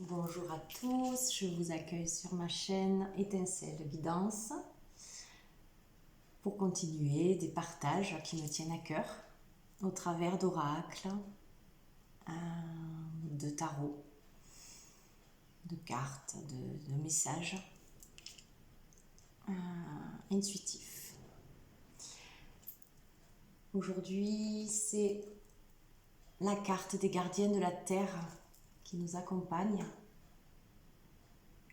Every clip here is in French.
Bonjour à tous, je vous accueille sur ma chaîne Étincelle de Guidance pour continuer des partages qui me tiennent à cœur au travers d'oracles, de tarot, de cartes, de messages intuitifs. Aujourd'hui, c'est la carte des gardiens de la Terre qui nous accompagne,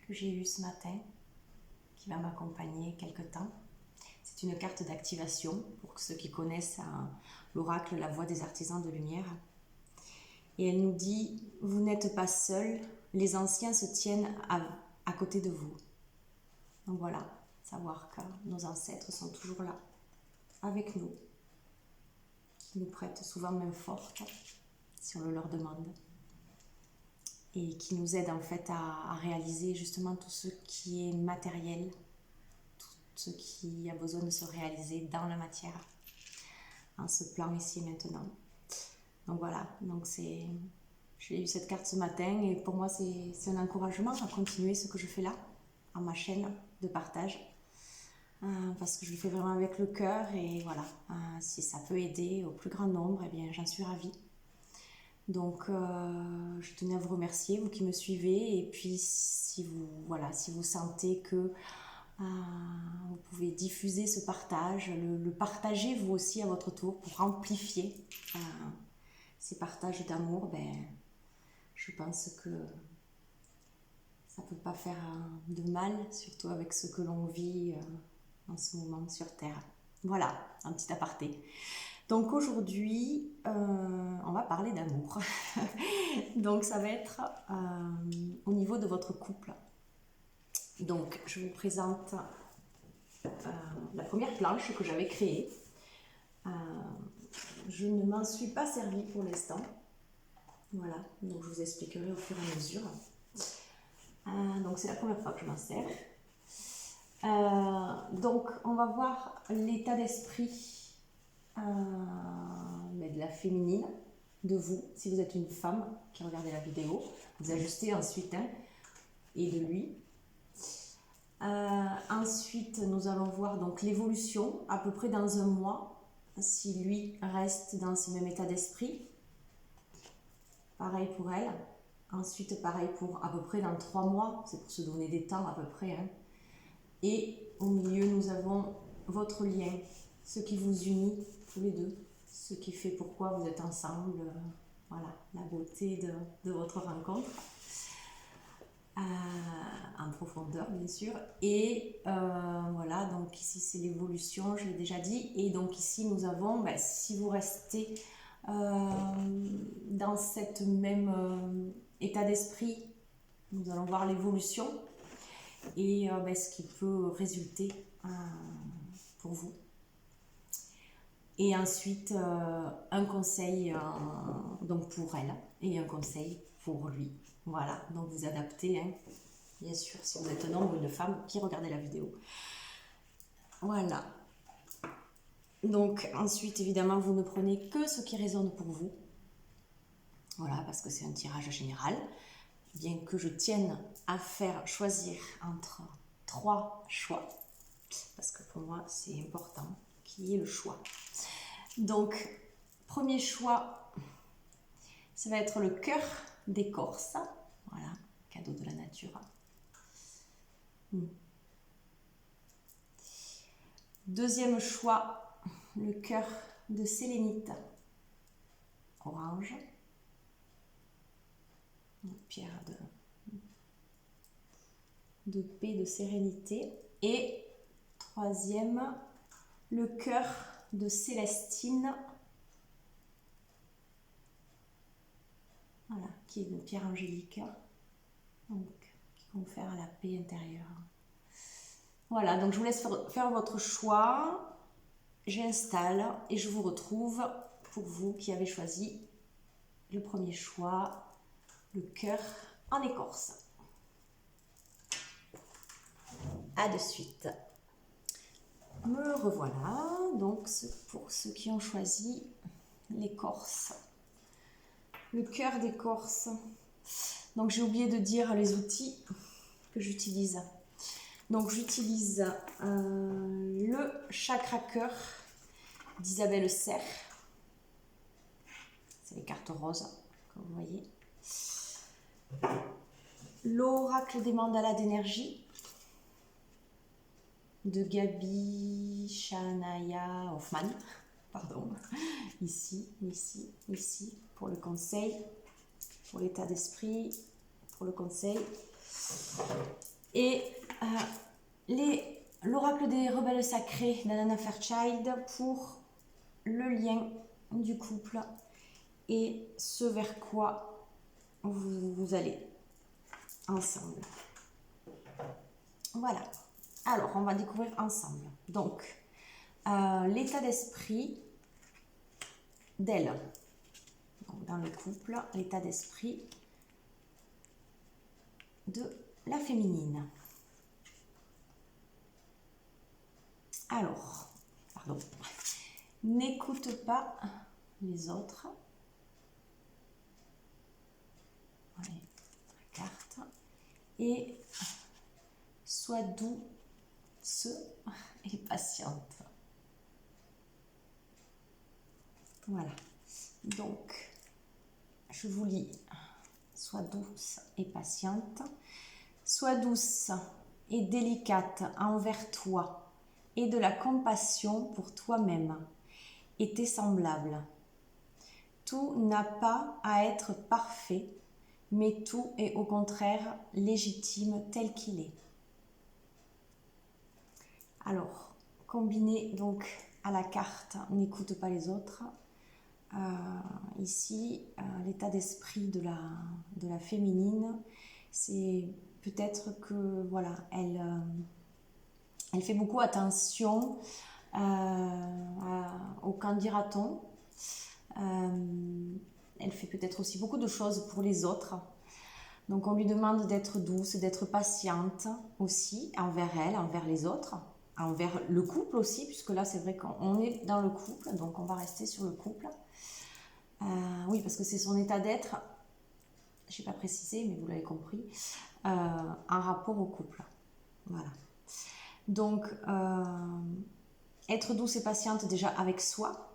que j'ai eue ce matin, qui va m'accompagner quelque temps. C'est une carte d'activation pour ceux qui connaissent l'oracle La Voix des Artisans de Lumière. Et elle nous dit, vous n'êtes pas seul, les anciens se tiennent à côté de vous. Donc voilà, savoir que nos ancêtres sont toujours là, avec nous, qui nous prêtent souvent main forte si on le leur demande. Et qui nous aident en fait à réaliser justement tout ce qui est matériel, tout ce qui a besoin de se réaliser dans la matière, en ce plan ici et maintenant. Donc voilà, j'ai eu cette carte ce matin et pour moi c'est un encouragement à continuer ce que je fais là, à ma chaîne de partage, parce que je le fais vraiment avec le cœur et voilà, si ça peut aider au plus grand nombre, eh bien j'en suis ravie. Donc je tenais à vous remercier, vous qui me suivez, et puis si vous sentez que vous pouvez diffuser ce partage, le partager vous aussi à votre tour pour amplifier ces partages d'amour, je pense que ça ne peut pas faire de mal, surtout avec ce que l'on vit en ce moment sur Terre. Voilà, un petit aparté. Donc aujourd'hui, on va parler d'amour. Donc ça va être au niveau de votre couple. Donc je vous présente la première planche que j'avais créée. Je ne m'en suis pas servie pour l'instant. Voilà, donc je vous expliquerai au fur et à mesure. Donc c'est la première fois que je m'en sers. Donc on va voir l'état d'esprit de la féminine de vous, si vous êtes une femme qui regardez la vidéo, vous ajustez ensuite et de lui. Ensuite nous allons voir donc l'évolution à peu près dans un mois, si lui reste dans ce même état d'esprit. Pareil pour elle. Ensuite pareil pour à peu près dans 3 mois, c'est pour se donner des temps à peu près. Et au milieu nous avons votre lien, ce qui vous unit tous les deux, ce qui fait pourquoi vous êtes ensemble, voilà, la beauté de votre rencontre, en profondeur bien sûr. Et voilà, donc ici c'est l'évolution, je l'ai déjà dit. Et donc ici nous avons, si vous restez dans cette même état d'esprit, nous allons voir l'évolution et ce qui peut résulter pour vous. Et ensuite, un conseil donc pour elle et un conseil pour lui. Voilà, donc vous adaptez, bien sûr, si vous êtes un homme ou une femme qui regardez la vidéo. Voilà. Donc ensuite, évidemment, vous ne prenez que ce qui résonne pour vous. Voilà, parce que c'est un tirage général. Bien que je tienne à faire choisir entre 3 choix, parce que pour moi, c'est important qu'il y ait le choix. Donc, premier choix, ça va être le cœur d'écorce. Voilà, cadeau de la nature. Deuxième choix, le cœur de sélénite. Orange. Une pierre de paix, de sérénité. Et troisième, le cœur de Célestine, voilà, qui est une pierre angélique, donc qui confère la paix intérieure. Voilà, donc je vous laisse faire votre choix. J'installe et je vous retrouve pour vous qui avez choisi le premier choix, le cœur en écorce. À de suite. Me revoilà, donc pour ceux qui ont choisi l'écorce. Le cœur d'écorce. Donc j'ai oublié de dire les outils que j'utilise. Donc j'utilise le chakra cœur d'Isabelle Serre. C'est les cartes roses, comme vous voyez. L'oracle des mandalas d'énergie de Gabi Shanaya Hoffman. Pardon. Ici, ici, ici, pour le conseil, pour l'état d'esprit, pour le conseil. Et l'oracle des rebelles sacrés d'Anna Fairchild pour le lien du couple et ce vers quoi vous allez ensemble. Voilà. Alors, on va découvrir ensemble. Donc, l'état d'esprit d'elle. Dans le couple, l'état d'esprit de la féminine. Alors, pardon. N'écoute pas les autres. Voilà, la carte. Et sois douce et patiente. Voilà. Donc, je vous lis. Sois douce et patiente. Sois douce et délicate envers toi et de la compassion pour toi-même et tes semblables. Tout n'a pas à être parfait, mais tout est au contraire légitime tel qu'il est. Alors, combiné donc à la carte « N'écoute pas les autres », ici, l'état d'esprit de la féminine, c'est peut-être que, voilà, elle fait beaucoup attention au qu'en dira-t-on. Elle fait peut-être aussi beaucoup de choses pour les autres. Donc on lui demande d'être douce, d'être patiente aussi envers elle, envers les autres, envers le couple aussi, puisque là c'est vrai qu'on est dans le couple, donc on va rester sur le couple. Oui, parce que c'est son état d'être, je n'ai pas précisé, mais vous l'avez compris, en rapport au couple. Voilà. Donc, être douce et patiente déjà avec soi,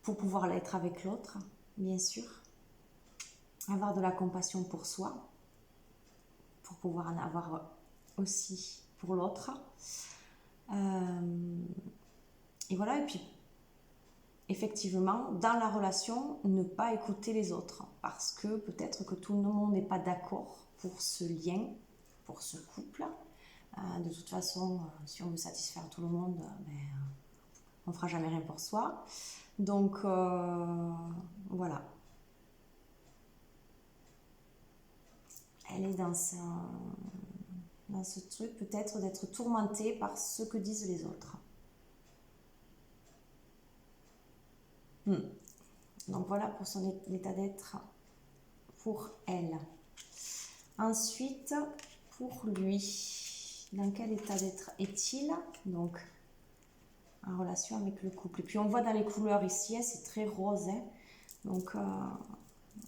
pour pouvoir l'être avec l'autre, bien sûr. Avoir de la compassion pour soi, pour pouvoir en avoir aussi pour l'autre. Et voilà, et puis effectivement, dans la relation, ne pas écouter les autres, parce que peut-être que tout le monde n'est pas d'accord pour ce lien, pour ce couple. De toute façon, si on veut satisfaire tout le monde, on ne fera jamais rien pour soi. Donc, voilà. Elle est dans ce truc peut-être d'être tourmentée par ce que disent les autres. Donc voilà pour son état d'être pour elle. Ensuite, pour lui, dans quel état d'être est-il? Donc, en relation avec le couple. Et puis on voit dans les couleurs ici, c'est très rose. Donc,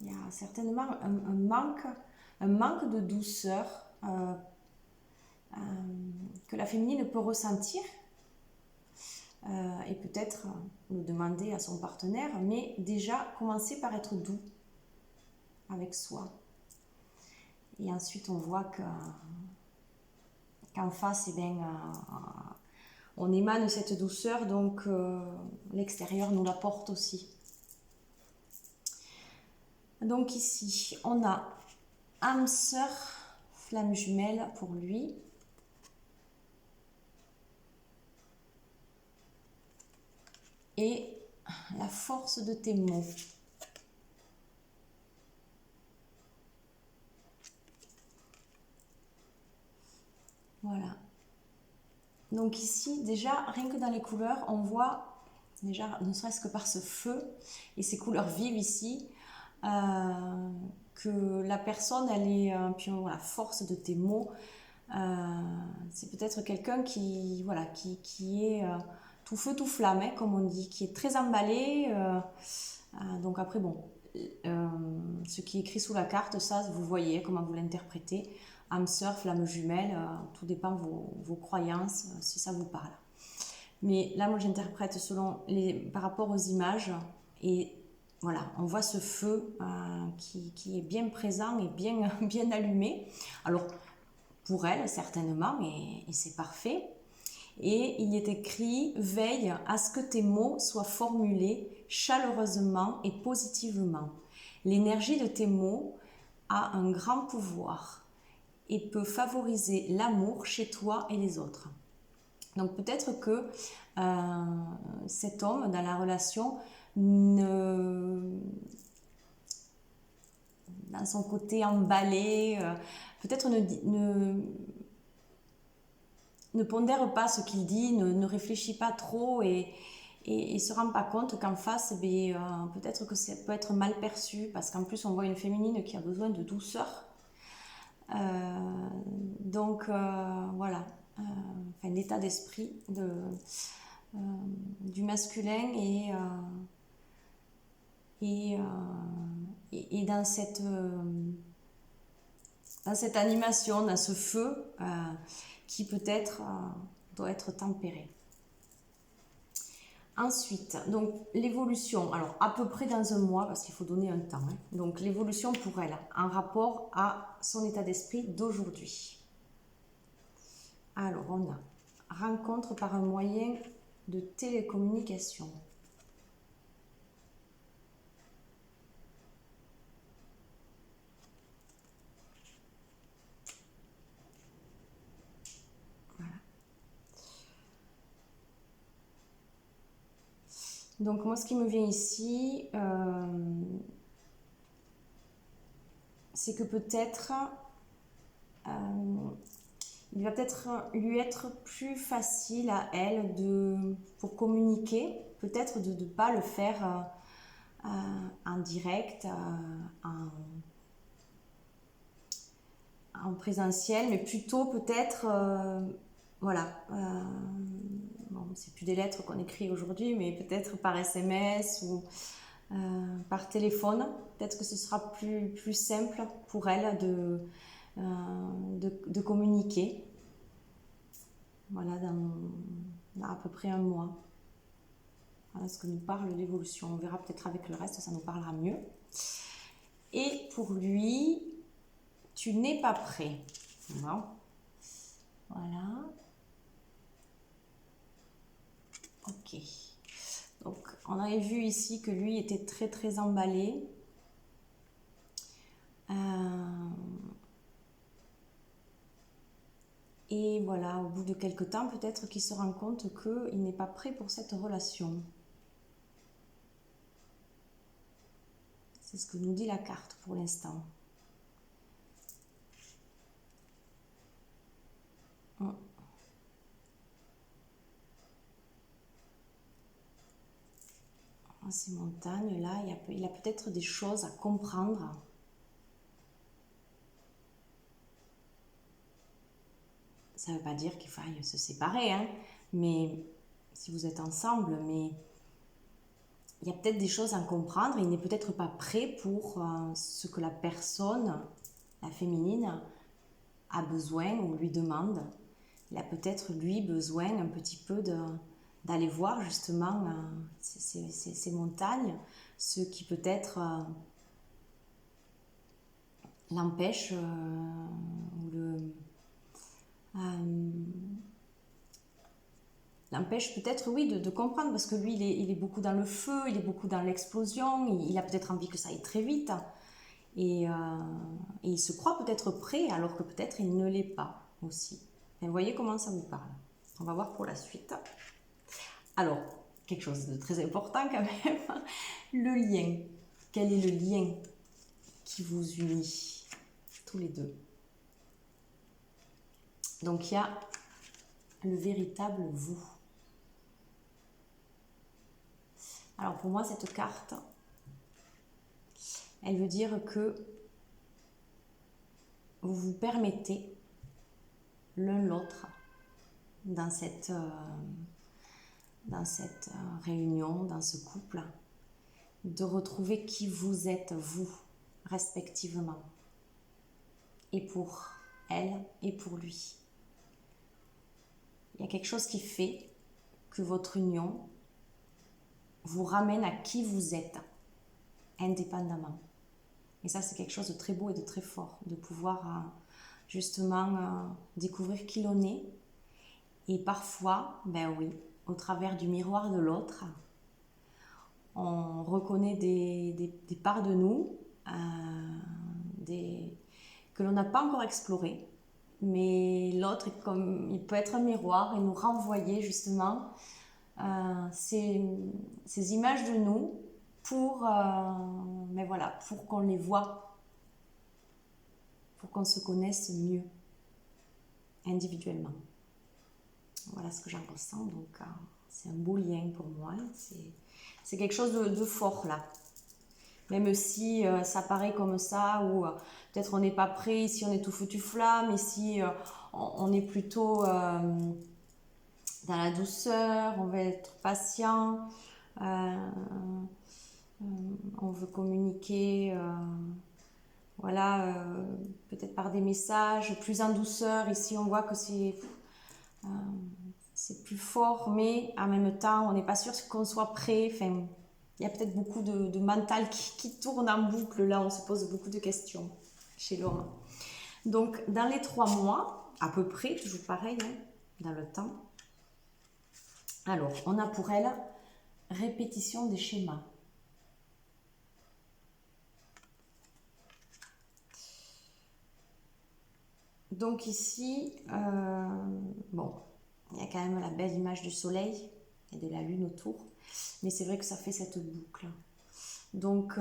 il y a certainement un manque de douceur que la féminine peut ressentir. Et peut-être le demander à son partenaire, mais déjà commencer par être doux avec soi. Et ensuite on voit qu'en face, on émane cette douceur, donc l'extérieur nous l'apporte aussi. Donc ici, on a âme sœur, flamme jumelle pour lui. Et la force de tes mots. Voilà. Donc ici, déjà, rien que dans les couleurs, on voit, déjà, ne serait-ce que par ce feu et ces couleurs vives ici, que la personne, elle est, puis la force de tes mots, c'est peut-être quelqu'un qui est tout feu, tout flamme, comme on dit, qui est très emballé. Donc après, bon, ce qui est écrit sous la carte, ça, vous voyez comment vous l'interprétez. Âme sœur, flamme jumelle, tout dépend de vos croyances, si ça vous parle. Mais là, moi, j'interprète par rapport aux images. Et voilà, on voit ce feu qui est bien présent et bien, bien allumé. Alors, pour elle, certainement, et c'est parfait. Et il est écrit « Veille à ce que tes mots soient formulés chaleureusement et positivement. L'énergie de tes mots a un grand pouvoir et peut favoriser l'amour chez toi et les autres. » Donc peut-être que cet homme dans la relation, dans son côté emballé, peut-être ne pondère pas ce qu'il dit, ne réfléchit pas trop et se rend pas compte qu'en face, peut-être que ça peut être mal perçu parce qu'en plus on voit une féminine qui a besoin de douceur. Voilà, l'état d'esprit du masculin et dans cette animation, dans ce feu qui peut-être doit être tempéré. Ensuite, donc l'évolution, alors à peu près dans un mois, parce qu'il faut donner un temps. Donc l'évolution pour elle, en rapport à son état d'esprit d'aujourd'hui. Alors on a rencontre par un moyen de télécommunication. Donc moi, ce qui me vient ici, c'est que peut-être, il va peut-être lui être plus facile à elle pour communiquer, peut-être de ne pas le faire en direct, en présentiel, mais plutôt peut-être, voilà, bon, c'est plus des lettres qu'on écrit aujourd'hui, mais peut-être par SMS ou par téléphone. Peut-être que ce sera plus simple pour elle de communiquer. Voilà, dans à peu près un mois. Voilà ce que nous parle l'évolution. On verra peut-être avec le reste, ça nous parlera mieux. Et pour lui, tu n'es pas prêt. Non. Voilà. Ok. Donc, on avait vu ici que lui était très très emballé. Et voilà, au bout de quelques temps, peut-être qu'il se rend compte qu'il n'est pas prêt pour cette relation. C'est ce que nous dit la carte pour l'instant. Ces montagnes-là, il a peut-être des choses à comprendre. Ça ne veut pas dire qu'il faille se séparer, hein, mais si vous êtes ensemble, mais il y a peut-être des choses à comprendre. Il n'est peut-être pas prêt pour ce que la personne, la féminine, a besoin ou lui demande. Il a peut-être, lui, besoin un petit peu d'aller voir justement ces montagnes, ce qui peut-être l'empêche l'empêche peut-être, oui, de comprendre, parce que lui, il est beaucoup dans le feu, il est beaucoup dans l'explosion, il a peut-être envie que ça aille très vite, et il se croit peut-être prêt, alors que peut-être il ne l'est pas aussi. Et vous voyez comment ça vous parle. On va voir pour la suite. Alors, quelque chose de très important quand même, le lien. Quel est le lien qui vous unit tous les deux? Donc il y a le véritable vous. Alors pour moi, cette carte, elle veut dire que vous vous permettez l'un l'autre dans cette réunion, dans ce couple, de retrouver qui vous êtes, vous, respectivement. Et pour elle et pour lui. Il y a quelque chose qui fait que votre union vous ramène à qui vous êtes, indépendamment. Et ça, c'est quelque chose de très beau et de très fort, de pouvoir justement découvrir qui l'on est. Et parfois, ben oui, au travers du miroir de l'autre, on reconnaît des parts de nous que l'on n'a pas encore explorées. Mais l'autre, il peut être un miroir et nous renvoyer justement ces images de nous mais voilà, pour qu'on les voit, pour qu'on se connaisse mieux individuellement. Voilà ce que j'en ressens, donc c'est un beau lien pour moi, c'est quelque chose de fort là. Même si ça paraît comme ça, ou peut-être on n'est pas prêt, ici on est tout feu tout flamme, ici on est plutôt dans la douceur, on veut être patient, on veut communiquer, peut-être par des messages, plus en douceur. Ici on voit que c'est plus fort, mais en même temps on n'est pas sûr qu'on soit prêt. Enfin, il y a peut-être beaucoup de mental qui tourne en boucle là, on se pose beaucoup de questions chez l'homme. Donc dans les 3 mois, à peu près, toujours pareil, hein, dans le temps. Alors, on a pour elle répétition des schémas. Donc ici, bon, il y a quand même la belle image du soleil et de la lune autour, mais c'est vrai que ça fait cette boucle. Donc,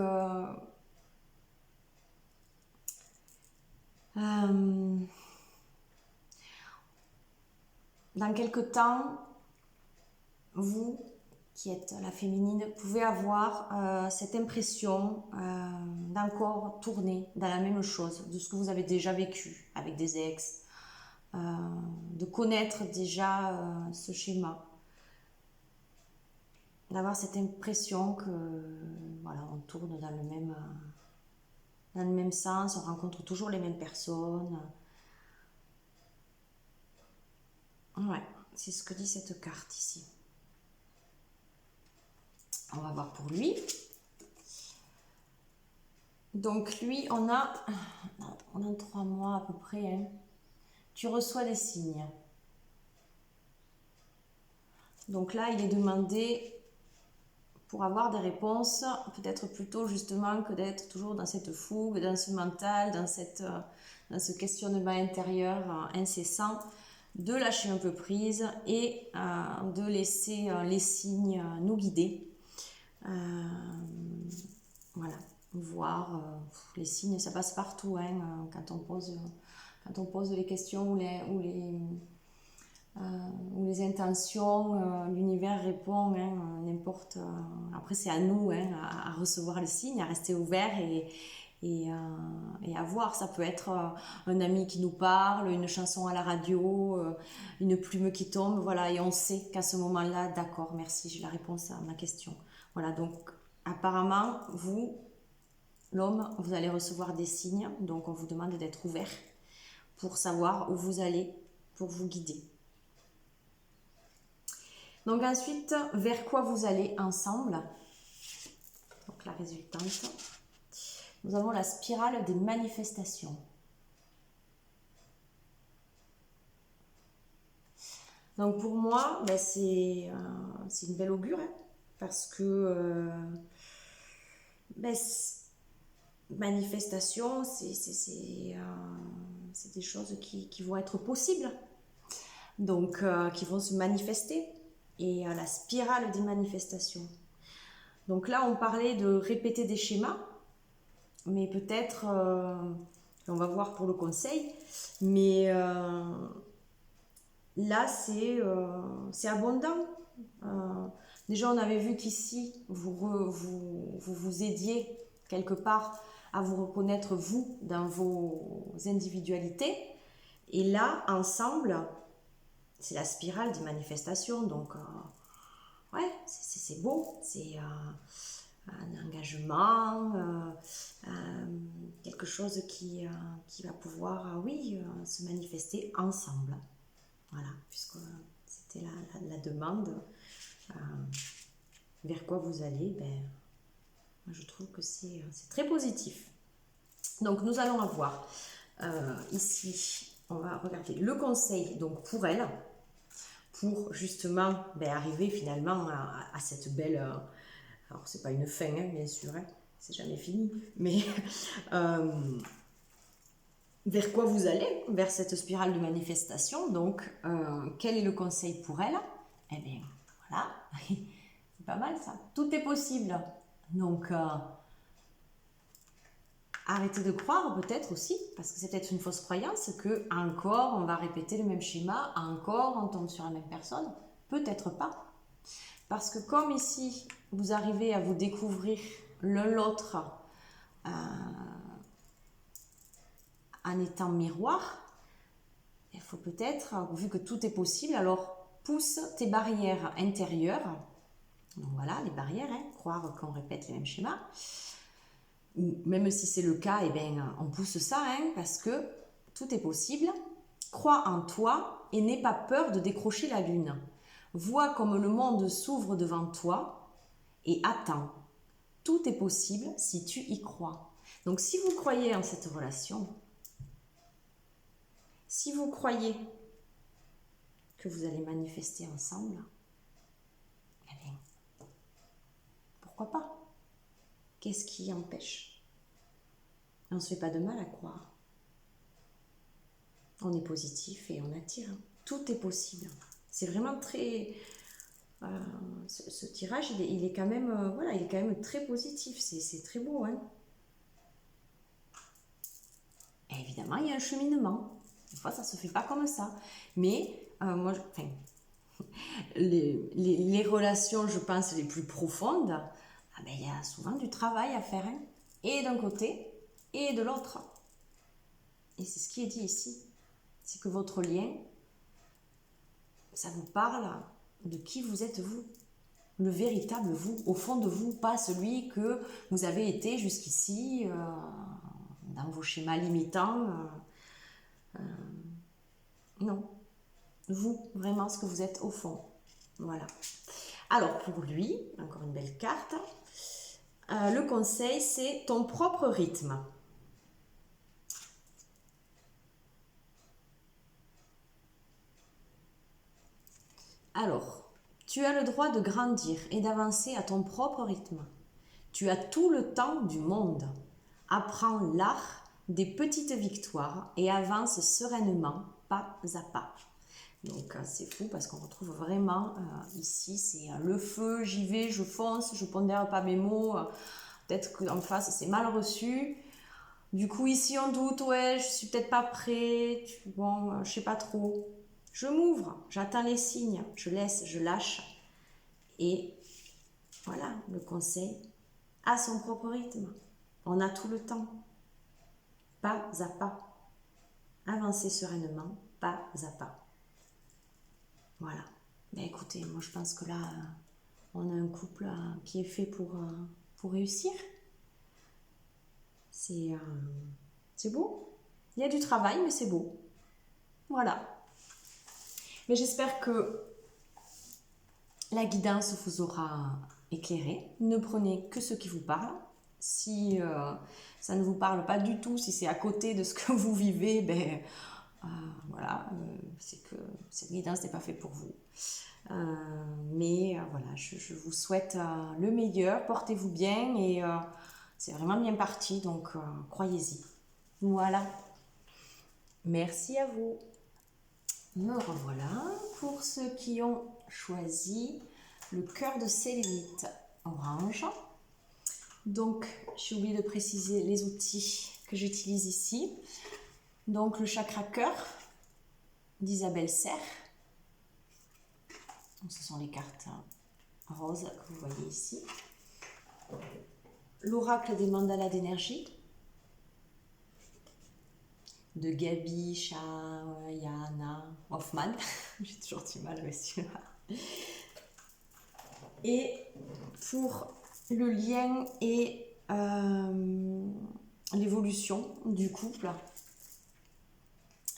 dans quelques temps, vous, qui êtes la féminine, pouvez avoir cette impression d'encore tourner dans la même chose, de ce que vous avez déjà vécu avec des ex, de connaître déjà ce schéma, d'avoir cette impression que voilà, on tourne dans le même sens, on rencontre toujours les mêmes personnes. Ouais, c'est ce que dit cette carte ici. On va voir pour lui. Donc lui, on a 3 mois à peu près. Hein. Tu reçois des signes. Donc là, il est demandé, pour avoir des réponses, peut-être plutôt justement que d'être toujours dans cette fougue, dans ce mental, dans ce questionnement intérieur incessant, de lâcher un peu prise et de laisser les signes nous guider. Voilà, voir les signes, ça passe partout, hein, quand on pose les questions ou les intentions, l'univers répond, hein, n'importe. Après, c'est à nous, hein, à recevoir les signes, à rester ouvert et à voir. Ça peut être un ami qui nous parle, une chanson à la radio, une plume qui tombe, voilà, et on sait qu'à ce moment-là, d'accord, merci, j'ai la réponse à ma question. Voilà, donc apparemment, vous, l'homme, vous allez recevoir des signes, donc on vous demande d'être ouvert pour savoir où vous allez, pour vous guider. Donc ensuite, vers quoi vous allez ensemble? Donc la résultante. Nous avons la spirale des manifestations. Donc pour moi, ben c'est une belle augure, hein, parce que manifestation, c'est des choses qui vont être possibles, donc qui vont se manifester. Et la spirale des manifestations. Donc là, on parlait de répéter des schémas, mais peut-être, on va voir pour le conseil, mais là, c'est abondant. Déjà, on avait vu qu'ici, vous aidiez quelque part à vous reconnaître, vous, dans vos individualités. Et là, ensemble, c'est la spirale des manifestations, donc ouais, c'est beau, un engagement, quelque chose qui va pouvoir, oui, se manifester ensemble. Voilà, puisque c'était la demande. Vers quoi vous allez, ben, je trouve que c'est très positif. Donc nous allons avoir ici, on va regarder le conseil donc pour elle, pour justement arriver finalement à cette belle... alors c'est pas une fin, hein, bien sûr, hein, c'est jamais fini, mais vers quoi vous allez, vers cette spirale de manifestation. Donc quel est le conseil pour elle? Eh bien voilà, c'est pas mal ça, tout est possible. Donc arrêtez de croire peut-être aussi, parce que c'est peut-être une fausse croyance, que encore on va répéter le même schéma, encore on tombe sur la même personne. Peut-être pas. Parce que comme ici, vous arrivez à vous découvrir l'un l'autre en étant miroir, il faut peut-être, vu que tout est possible, alors pousse tes barrières intérieures. Donc voilà, les barrières, hein, croire qu'on répète les mêmes schémas. Ou même si c'est le cas, eh bien, on pousse ça, hein, parce que tout est possible. Crois en toi et n'aie pas peur de décrocher la lune. Vois comme le monde s'ouvre devant toi et attends. Tout est possible si tu y crois. Donc si vous croyez en cette relation, si vous croyez que vous allez manifester ensemble, eh bien, pourquoi pas? Qu'est-ce qui empêche? On ne se fait pas de mal à croire. On est positif et on attire. Tout est possible. C'est vraiment très... ce tirage, il est quand même, voilà, il est quand même très positif. C'est très beau, hein. Et évidemment, il y a un cheminement. Des fois, ça ne se fait pas comme ça. Mais moi, enfin, les relations, je pense, les plus profondes, il y a souvent du travail à faire, hein, et d'un côté et de l'autre. Et c'est ce qui est dit ici. C'est que votre lien, ça vous parle de qui vous êtes vous. Le véritable vous, au fond de vous, pas celui que vous avez été jusqu'ici, dans vos schémas limitants. Non. Vous, vraiment ce que vous êtes au fond. Voilà. Alors pour lui, encore une belle carte, le conseil c'est ton propre rythme. Alors, tu as le droit de grandir et d'avancer à ton propre rythme. Tu as tout le temps du monde. Apprends l'art des petites victoires et avance sereinement, pas à pas. Donc c'est fou parce qu'on retrouve vraiment ici, c'est le feu, j'y vais, je fonce, je pondère pas mes mots. Peut-être qu'en face c'est mal reçu. Du coup ici on doute, ouais, je suis peut-être pas prêt, bon, je sais pas trop. Je m'ouvre, j'attends les signes, je laisse, je lâche. Et voilà, le conseil, à son propre rythme. On a tout le temps, pas à pas. Avancer sereinement, pas à pas. Voilà. Ben écoutez, moi je pense que là, on a un couple qui est fait pour réussir. C'est beau. Il y a du travail, mais c'est beau. Voilà. Mais j'espère que la guidance vous aura éclairé. Ne prenez que ce qui vous parle. Si ça ne vous parle pas du tout, si c'est à côté de ce que vous vivez, ben voilà, c'est que cette guidance n'est pas faite pour vous. Mais voilà, je vous souhaite le meilleur, portez-vous bien et c'est vraiment bien parti, donc croyez-y. Voilà. Merci à vous. Me revoilà pour ceux qui ont choisi le cœur de sélénite orange. Donc, j'ai oublié de préciser les outils que j'utilise ici. Donc, le chakra cœur d'Isabelle Serre. Donc, ce sont les cartes roses que vous voyez ici. L'oracle des mandalas d'énergie de Gabi Chayana Hoffman. J'ai toujours du mal avec celui-là. Et pour le lien et l'évolution du couple.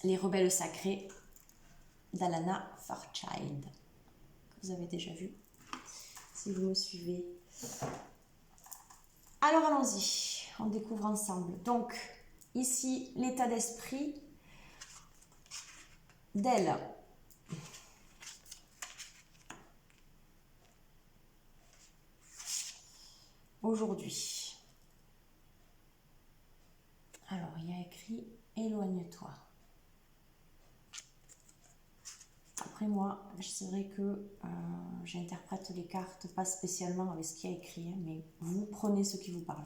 Les rebelles sacrés d'Alana Fairchild, que vous avez déjà vu, si vous me suivez. Alors allons-y, on découvre ensemble. Donc, ici, l'état d'esprit d'elle. Aujourd'hui. Alors, il y a écrit « Éloigne-toi ». Après moi, c'est vrai que j'interprète les cartes pas spécialement avec ce qu'il y a écrit, hein, mais vous prenez ce qui vous parle.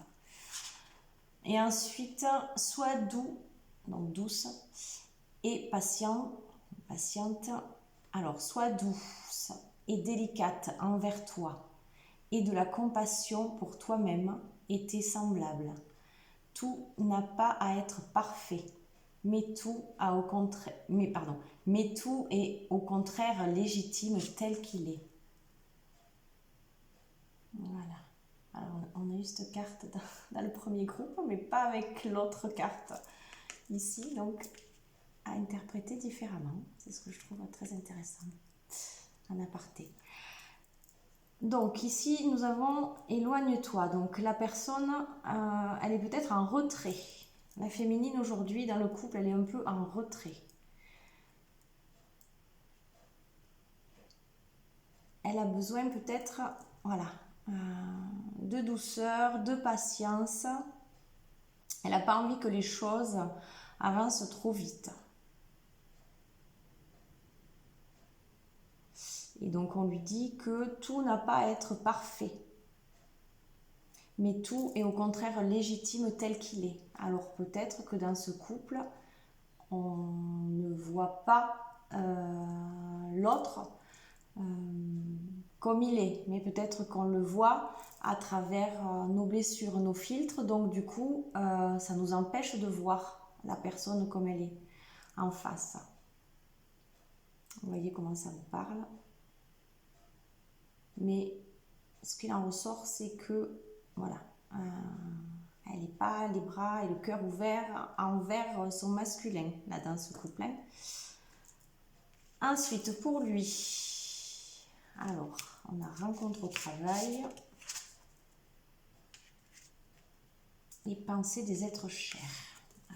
Et ensuite, sois doux, donc douce, et patiente. Alors, sois douce et délicate envers toi, et de la compassion pour toi-même et tes semblables. Tout n'a pas à être parfait, mais tout est au contraire légitime tel qu'il est. Voilà. Alors, on a eu cette carte dans le premier groupe, mais pas avec l'autre carte ici, donc à interpréter différemment. C'est ce que je trouve très intéressant en aparté. Donc ici, nous avons « Éloigne-toi ». Donc la personne, elle est peut-être en retrait. La féminine aujourd'hui, dans le couple, elle est un peu en retrait. Elle a besoin peut-être, voilà, de douceur, de patience. Elle n'a pas envie que les choses avancent trop vite. Et donc on lui dit que tout n'a pas à être parfait, mais tout est au contraire légitime tel qu'il est. Alors peut-être que dans ce couple, on ne voit pas l'autre comme il est, mais peut-être qu'on le voit à travers nos blessures, nos filtres, donc du coup, ça nous empêche de voir la personne comme elle est en face. Vous voyez comment ça vous parle? Mais ce qu'il en ressort, c'est que, voilà, elle n'est pas les bras et le cœur ouverts envers son masculin, là, dans ce couple. Ensuite, pour lui, alors, on a rencontre au travail et pensée des êtres chers.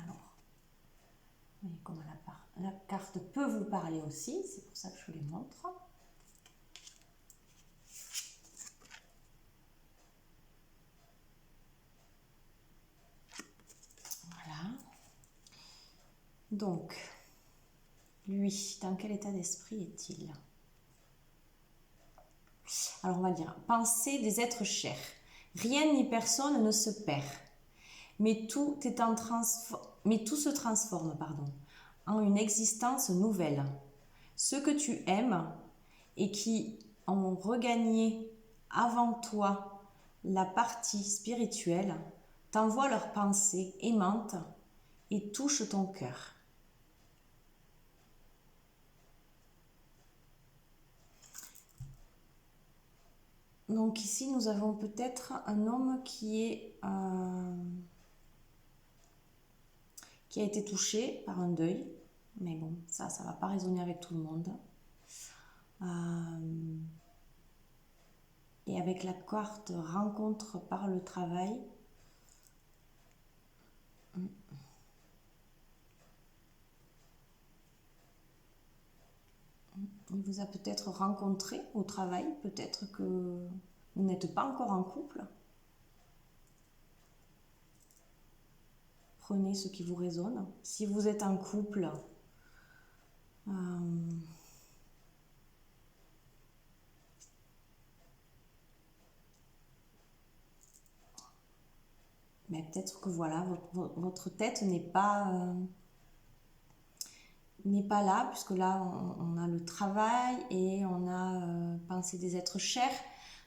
Alors, vous voyez comment la carte peut vous parler aussi, c'est pour ça que je vous les montre. Donc, lui, dans quel état d'esprit est-il? Alors, on va dire, pensée des êtres chers. Rien ni personne ne se perd, mais tout se transforme, en une existence nouvelle. Ceux que tu aimes et qui ont regagné avant toi la partie spirituelle t'envoient leurs pensées aimantes et touchent ton cœur. Donc ici, nous avons peut-être un homme qui a été touché par un deuil. Mais bon, ça ne va pas résonner avec tout le monde. Et avec la carte rencontre par le travail, il vous a peut-être rencontré au travail, peut-être que vous n'êtes pas encore en couple. Prenez ce qui vous résonne. Si vous êtes en couple, mais peut-être que voilà, votre tête n'est pas là, puisque là on a le travail et on a pensé des êtres chers.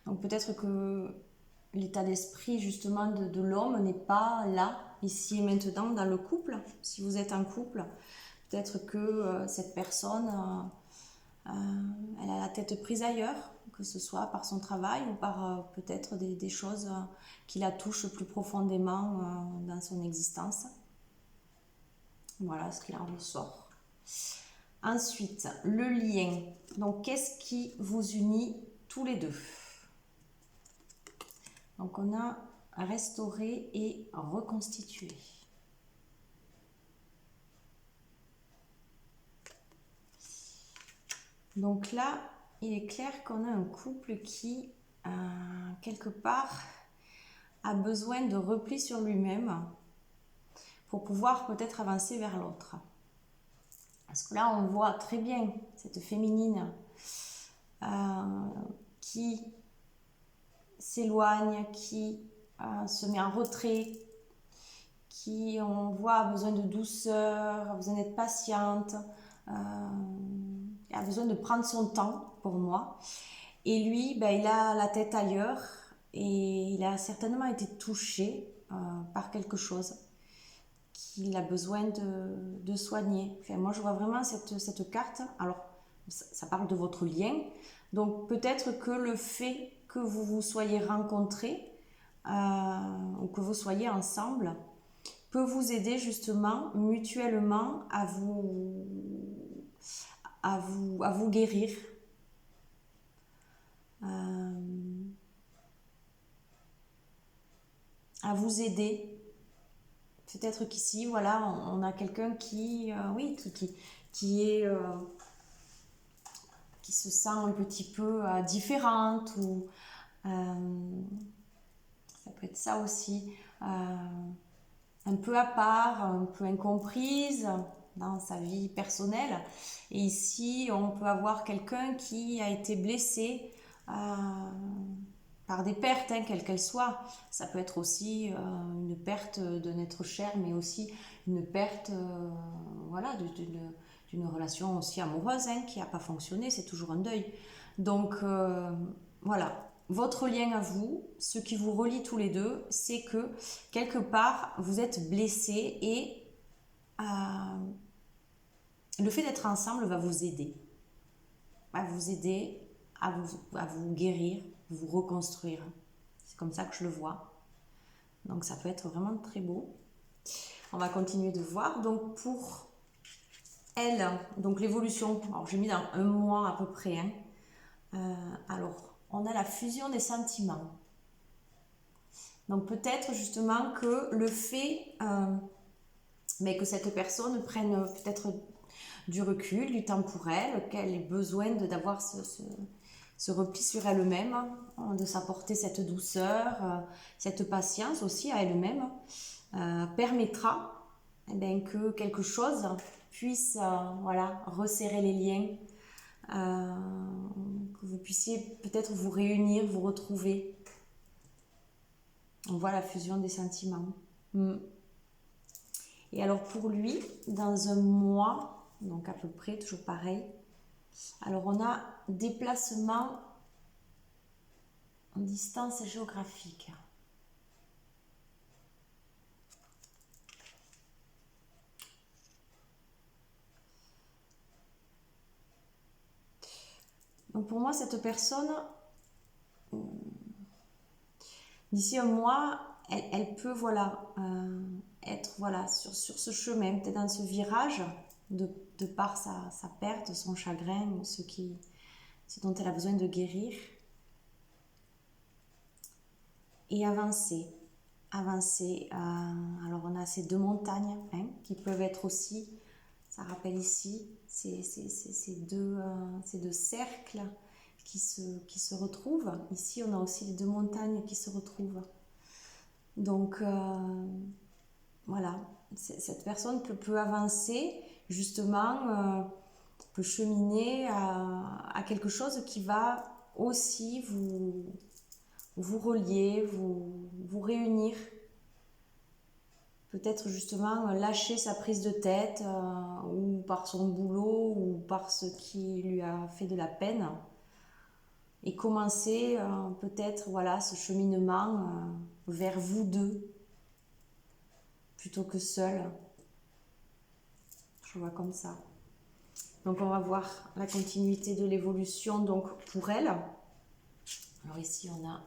Donc peut-être que l'état d'esprit justement de l'homme n'est pas là, ici et maintenant, dans le couple. Si vous êtes en couple, peut-être que cette personne elle a la tête prise ailleurs, que ce soit par son travail ou par peut-être des choses qui la touchent plus profondément dans son existence. Voilà ce qu'il en ressort. Ensuite, le lien. Donc, qu'est-ce qui vous unit tous les deux? Donc, on a restauré et reconstitué. Donc là, il est clair qu'on a un couple qui, quelque part, a besoin de repli sur lui-même pour pouvoir peut-être avancer vers l'autre. Parce que là, on voit très bien cette féminine qui s'éloigne, qui se met en retrait, qui, on voit, a besoin de douceur, a besoin d'être patiente, a besoin de prendre son temps, pour moi. Et lui, il a la tête ailleurs et il a certainement été touché par quelque chose qu'il a besoin de soigner. Enfin, moi, je vois vraiment cette carte. Alors, ça parle de votre lien. Donc, peut-être que le fait que vous vous soyez rencontrés ou que vous soyez ensemble peut vous aider justement mutuellement à vous guérir. À vous aider. Peut-être qu'ici, voilà, on a quelqu'un qui se sent un petit peu différente ou ça peut être ça aussi, un peu à part, un peu incomprise dans sa vie personnelle. Et ici, on peut avoir quelqu'un qui a été blessé par des pertes, quelles qu'elles soient. Ça peut être aussi une perte d'un être cher, mais aussi une perte voilà, d'une relation aussi amoureuse qui n'a pas fonctionné, c'est toujours un deuil. Donc voilà, votre lien à vous, ce qui vous relie tous les deux, c'est que quelque part, vous êtes blessés et le fait d'être ensemble va vous aider. Va vous aider à vous guérir, vous reconstruire. C'est comme ça que je le vois. Donc ça peut être vraiment très beau. On va continuer de voir. Donc pour elle, donc l'évolution, alors j'ai mis dans 1 mois à peu près. Alors, on a la fusion des sentiments. Donc peut-être justement que le fait que cette personne prenne peut-être du recul, du temps pour elle, qu'elle ait besoin d'avoir ce repli sur elle-même, de s'apporter cette douceur, cette patience aussi à elle-même, permettra que quelque chose puisse resserrer les liens, que vous puissiez peut-être vous réunir, vous retrouver. On voit la fusion des sentiments. Et alors pour lui, dans 1 mois, donc à peu près, toujours pareil, alors on a déplacement en distance géographique. Donc pour moi, cette personne, d'ici 1 mois, elle peut être sur ce chemin, peut-être dans ce virage, de par sa perte, son chagrin, ce dont elle a besoin de guérir. Et avancer. Alors on a ces 2 montagnes qui peuvent être aussi, ça rappelle ici, ces deux cercles qui se retrouvent. Ici on a aussi les 2 montagnes qui se retrouvent. Donc voilà, cette personne peut avancer justement, peut cheminer à quelque chose qui va aussi vous relier, vous réunir. Peut-être justement lâcher sa prise de tête ou par son boulot ou par ce qui lui a fait de la peine et commencer peut-être ce cheminement vers vous deux plutôt que seul. Je vois comme ça. Donc on va voir la continuité de l'évolution donc pour elle. Alors ici on a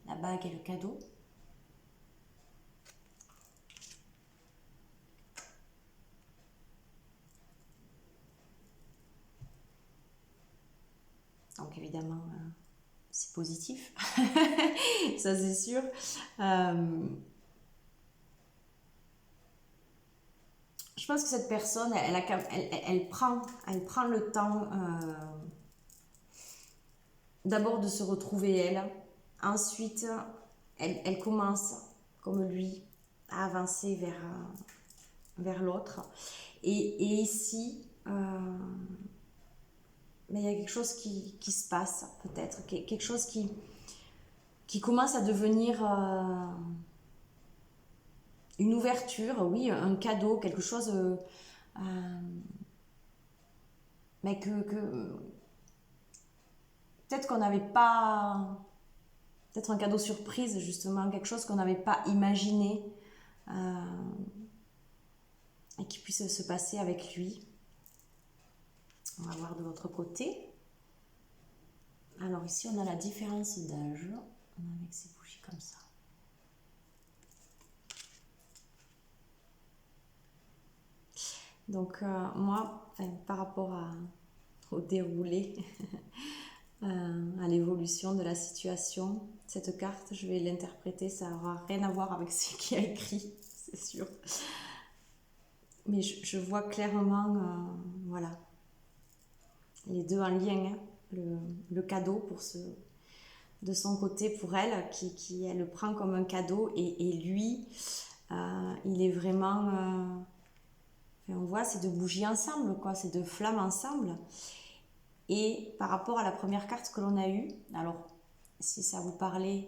la bague et le cadeau. Donc évidemment c'est positif, ça c'est sûr. Je pense que cette personne, elle prend le temps d'abord de se retrouver elle. Ensuite, elle commence, comme lui, à avancer vers l'autre. Et ici, mais il y a quelque chose qui se passe, peut-être. Quelque chose qui commence à devenir une ouverture, oui, un cadeau, quelque chose... mais que peut-être qu'on n'avait pas, peut-être un cadeau surprise justement, quelque chose qu'on n'avait pas imaginé et qui puisse se passer avec lui. On va voir de l'autre côté. Alors ici on a la différence d'âge, avec ces bougies comme ça. Donc moi, par rapport au déroulé, à l'évolution de la situation, cette carte, je vais l'interpréter, ça n'aura rien à voir avec ce qui a écrit, c'est sûr. Mais je vois clairement, voilà, les deux en lien, hein. Le cadeau de son côté pour elle, qui elle le prend comme un cadeau, et lui, il est vraiment... on voit ces deux bougies ensemble, quoi, ces deux flammes ensemble. Et par rapport à la première carte que l'on a eue, alors si ça vous parlait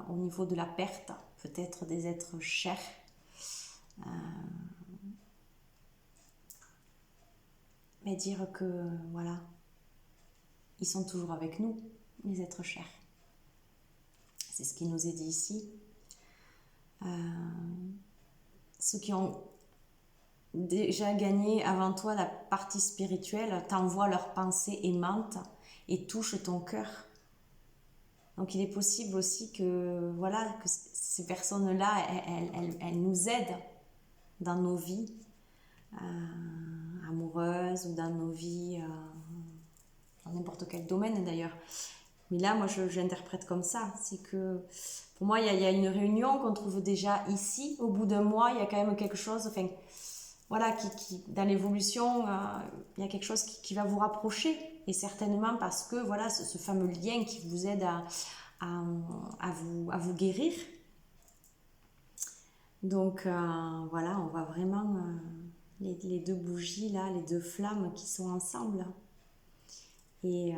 au niveau de la perte, peut-être des êtres chers, mais dire que voilà, ils sont toujours avec nous, les êtres chers. C'est ce qui nous est dit ici. Ceux qui ont déjà gagné avant toi la partie spirituelle t'envoient leurs pensées aimantes et touchent ton cœur. Donc il est possible aussi que, voilà, que ces personnes-là, elles nous aident dans nos vies amoureuses ou dans nos vies, dans n'importe quel domaine d'ailleurs. Mais là, moi, j'interprète comme ça. C'est que, pour moi, il y a une réunion qu'on trouve déjà ici. Au bout d'un mois, il y a quand même quelque chose, enfin, voilà, dans l'évolution, il y a quelque chose qui va vous rapprocher. Et certainement parce que, voilà, ce fameux lien qui vous aide à vous guérir. Donc, voilà, on voit vraiment les deux bougies, là, les deux flammes qui sont ensemble. Et,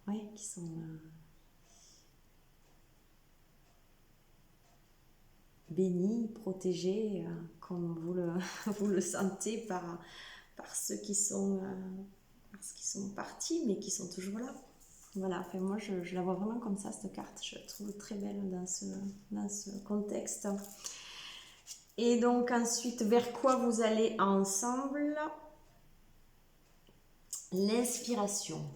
ouais, qui sont... bénis, protégés, comme vous le sentez par ceux qui sont partis, mais qui sont toujours là. Voilà, enfin, moi je la vois vraiment comme ça, cette carte. Je la trouve très belle dans ce contexte. Et donc ensuite, vers quoi vous allez ensemble? L'inspiration.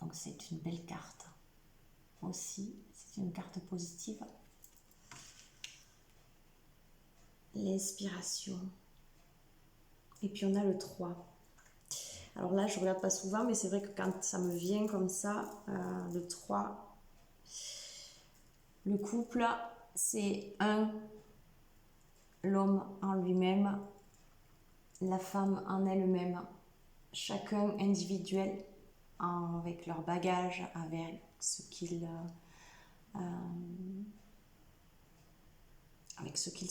Donc c'est une belle carte. Aussi, c'est une carte positive. L'inspiration. Et puis on a le 3. Alors là, je ne regarde pas souvent, mais c'est vrai que quand ça me vient comme ça, le 3, le couple, c'est l'homme en lui-même, la femme en elle-même, chacun individuel, avec leur bagage, avec ce qu'ils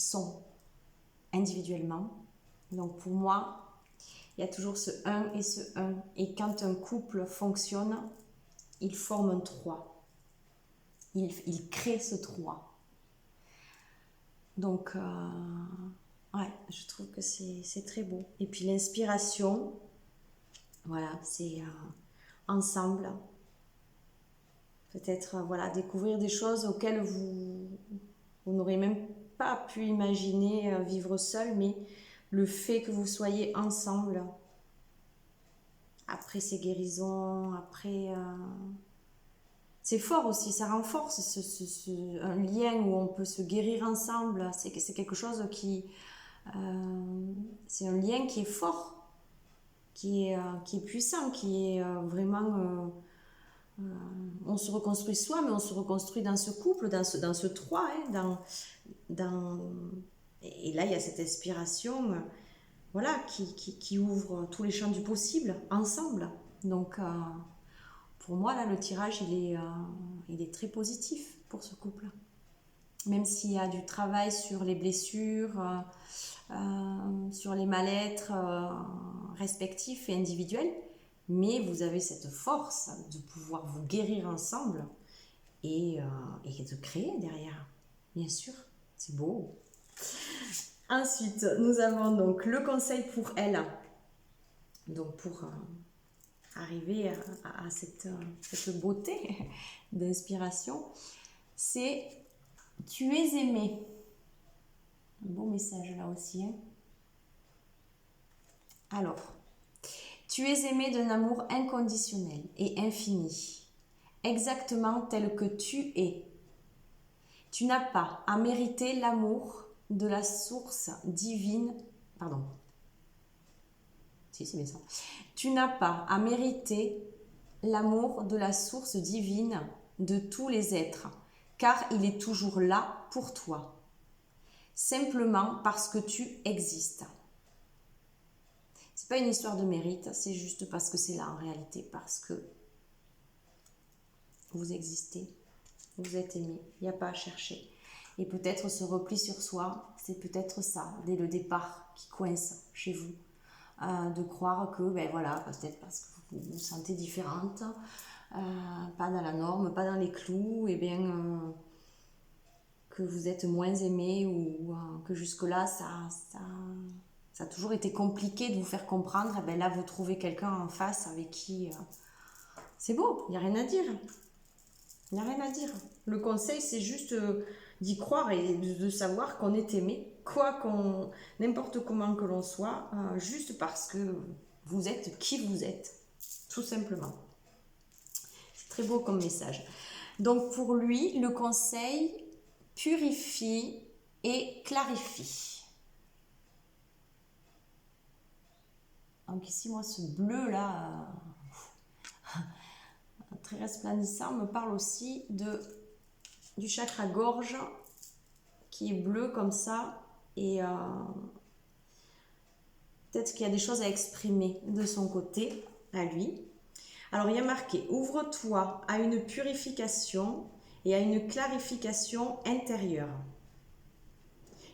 sont individuellement. Donc pour moi, il y a toujours ce 1 et ce 1. Et quand un couple fonctionne, il forme un 3. Il crée ce 3. Donc, ouais, je trouve que c'est très beau. Et puis l'inspiration, voilà, c'est ensemble. Peut-être, voilà, découvrir des choses auxquelles vous n'aurez même pas pu imaginer vivre seul, mais le fait que vous soyez ensemble, après ces guérisons, après... C'est fort aussi, ça renforce un lien où on peut se guérir ensemble. C'est quelque chose qui... c'est un lien qui est fort, qui est puissant, qui est vraiment... on se reconstruit soi, mais on se reconstruit dans ce couple, dans ce trois. Hein, et là, il y a cette inspiration voilà, qui ouvre tous les champs du possible, ensemble. Donc, pour moi, là, le tirage, il est très positif pour ce couple. Même s'il y a du travail sur les blessures, sur les mal-être respectifs et individuels, mais vous avez cette force de pouvoir vous guérir ensemble et de créer derrière. Bien sûr, c'est beau. Ensuite, nous avons donc le conseil pour elle. Donc pour arriver à cette beauté d'inspiration, c'est « Tu es aimé ». Un beau message là aussi. Hein. Alors, tu es aimé d'un amour inconditionnel et infini, exactement tel que tu es. Tu n'as pas à mériter l'amour de la source divine. Pardon. Si, c'est bien ça. Tu n'as pas à mériter l'amour de la source divine de tous les êtres, car il est toujours là pour toi, simplement parce que tu existes. C'est pas une histoire de mérite, c'est juste parce que c'est là en réalité, parce que vous existez, vous êtes aimé, il n'y a pas à chercher. Et peut-être ce repli sur soi, c'est peut-être ça, dès le départ, qui coince chez vous. De croire que, ben voilà, peut-être parce que vous vous sentez différente, pas dans la norme, pas dans les clous, et bien que vous êtes moins aimé ou que jusque-là, ça a toujours été compliqué de vous faire comprendre. Et bien là, vous trouvez quelqu'un en face avec qui c'est beau, il n'y a rien à dire. Il n'y a rien à dire. Le conseil, c'est juste d'y croire et de savoir qu'on est aimé, n'importe comment que l'on soit, juste parce que vous êtes qui vous êtes, tout simplement. C'est très beau comme message. Donc pour lui, le conseil purifie et clarifie. Donc ici, moi, ce bleu-là, très resplendissant, me parle aussi du chakra gorge, qui est bleu comme ça, et peut-être qu'il y a des choses à exprimer de son côté, à lui. Alors il y a marqué « Ouvre-toi à une purification et à une clarification intérieure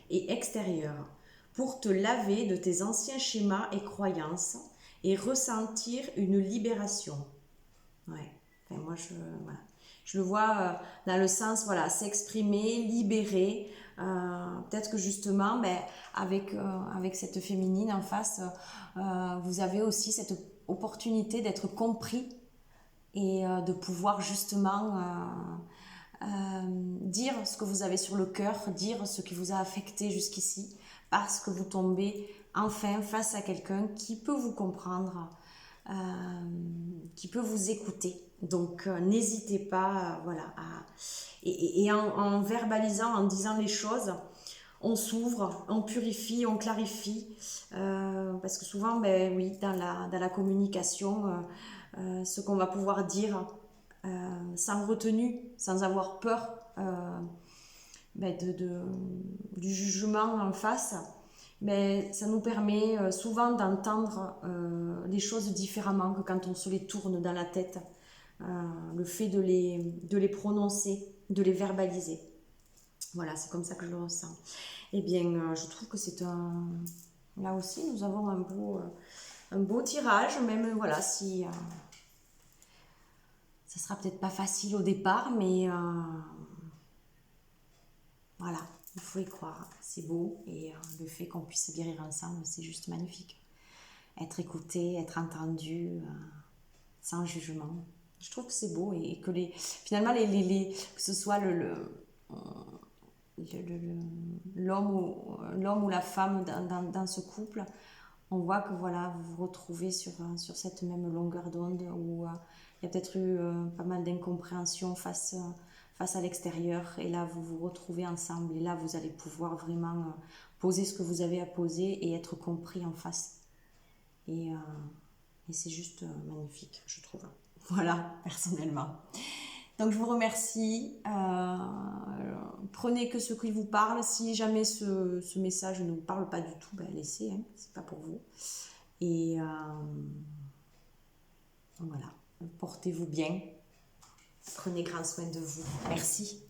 et extérieure pour te laver de tes anciens schémas et croyances et ressentir une libération. » Ouais, enfin, moi voilà. Je le vois dans le sens, voilà, s'exprimer, libérer. Peut-être que justement, avec cette féminine en face, vous avez aussi cette opportunité d'être compris et de pouvoir justement dire ce que vous avez sur le cœur, dire ce qui vous a affecté jusqu'ici, parce que vous tombez enfin face à quelqu'un qui peut vous comprendre, qui peut vous écouter. Donc n'hésitez pas, voilà, et en verbalisant, en disant les choses, on s'ouvre, on purifie, on clarifie, parce que souvent, oui, dans la communication, ce qu'on va pouvoir dire sans retenue, sans avoir peur du jugement en face, ça nous permet souvent d'entendre les choses différemment que quand on se les tourne dans la tête. Le fait de les prononcer, de les verbaliser. Voilà, c'est comme ça que je le ressens. Eh bien, je trouve que c'est là aussi, nous avons un beau tirage, même, voilà, si... ça sera peut-être pas facile au départ, mais... voilà, il faut y croire. C'est beau, et le fait qu'on puisse guérir ensemble, c'est juste magnifique. Être écouté, être entendu, sans jugement. Je trouve que c'est beau et que finalement, que ce soit l'homme ou la femme dans ce couple, on voit que voilà, vous vous retrouvez sur cette même longueur d'onde où il y a peut-être eu pas mal d'incompréhension face à l'extérieur. Et là, vous vous retrouvez ensemble. Et là, vous allez pouvoir vraiment poser ce que vous avez à poser et être compris en face. Et c'est juste magnifique, je trouve. Voilà, personnellement. Donc je vous remercie. Prenez que ce qui vous parle. Si jamais ce message ne vous parle pas du tout, ben laissez, hein, c'est pas pour vous. Et voilà, portez-vous bien. Prenez grand soin de vous. Merci.